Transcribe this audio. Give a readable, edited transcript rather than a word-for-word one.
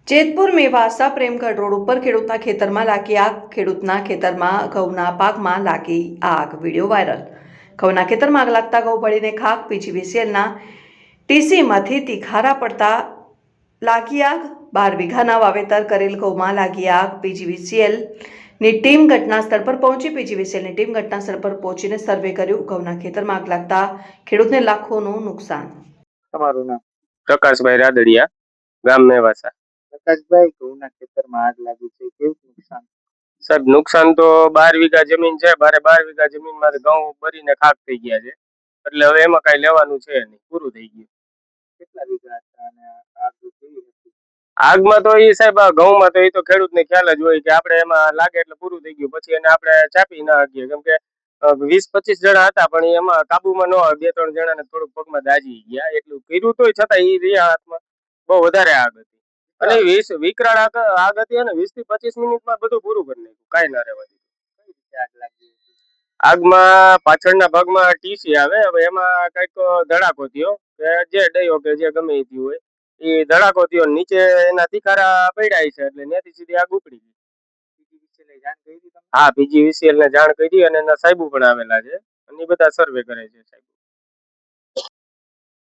Jetpur Mevasa પ્રેમગઢ road ઉપર ખેડૂતના ખેતરમાં લાગી આગ. ખેડૂતના ખેતરમાં ઘઉંના પાકમાં લાગી આગ. Video viral. ઘઉંના ખેતરમાં આગ લાગતા ઘઉં બળીને ખાક. પીજીવીસીએલના ટીસીમાંથી તીખારા પડતા લાગી આગ. 12 વીઘાના વાવેતર કરેલ ઘઉંમાં લાગી આગ. પીજીવીસીએલની ટીમ ઘટના સ્થળ પર પહોંચી. પીજીવીસીએલની ટીમ ઘટના સ્થળ પર પહોંચીને સર્વે કર્યું. ઘઉંના ખેતરમાં આગ લાગતા ખેડૂતને લાખોનું નુકસાન. તમારું નામ? પ્રકાશભાઈ રાદડિયા, ગામ મેવાસા. પ્રકાશભાઈ, ઘઉંના ખેતરમાં આગ લાગી છે, કેવું નુકસાન? સાહેબ, નુકસાન તો 12 વીઘા જમીન છે. 12 વીઘા જમીનમાં ઘઉં બળીને ખાક થઈ ગયા છે. એટલે હવે એમાં કઈ લેવાનું છે નહીં, પૂરું થઈ ગયું. કેટલા વીઘા હતા અને આગ કેવી હતી? આગમાં તો એ સાહેબ, આ ઘઉંમાં તો એ તો ખેડૂતને ખ્યાલ જ હોય કે આપણે એમાં લાગે એટલે પૂરું થઈ ગયું. પછી એને આપણે ચાપી ના શકીએ, કેમ કે 20-25 જણા હતા, પણ એમાં કાબુમાં ન આવે. 2-3 જણાને થોડુંક પગમાં દાજી ગયા. એટલું કર્યું તોય છતાં એ રહ્યા હાથમાં બહુ વધારે આગ હતી. અને વિકરાળ આગ હતી. અને 20 થી 25 મિનિટમાં બધું પૂરું કરી નાખ્યું, કાંઈ ના રહેવા દીધું. કઈ રીતે આગ લાગી હતી? આગમાં પાછળના ભાગમાં ટીસી આવે. હવે એમાં કઈક ધડાકો થયો કે જે ડયો કે જે ગમે એ થયું હોય, એ ધડાકો થયો. નીચે એના તીખારા પડ્યા છે, એટલે ત્યાંથી સીધી આગ ઉપડી ગઈ. પીજીવીસીએલ જાણ કરી તમે? હા, પીજીવીસીએલ ને જાણ કરી અને એના સાહેબો પણ આવેલા છે, અને એ બધા સર્વે કરે છે સાહેબ.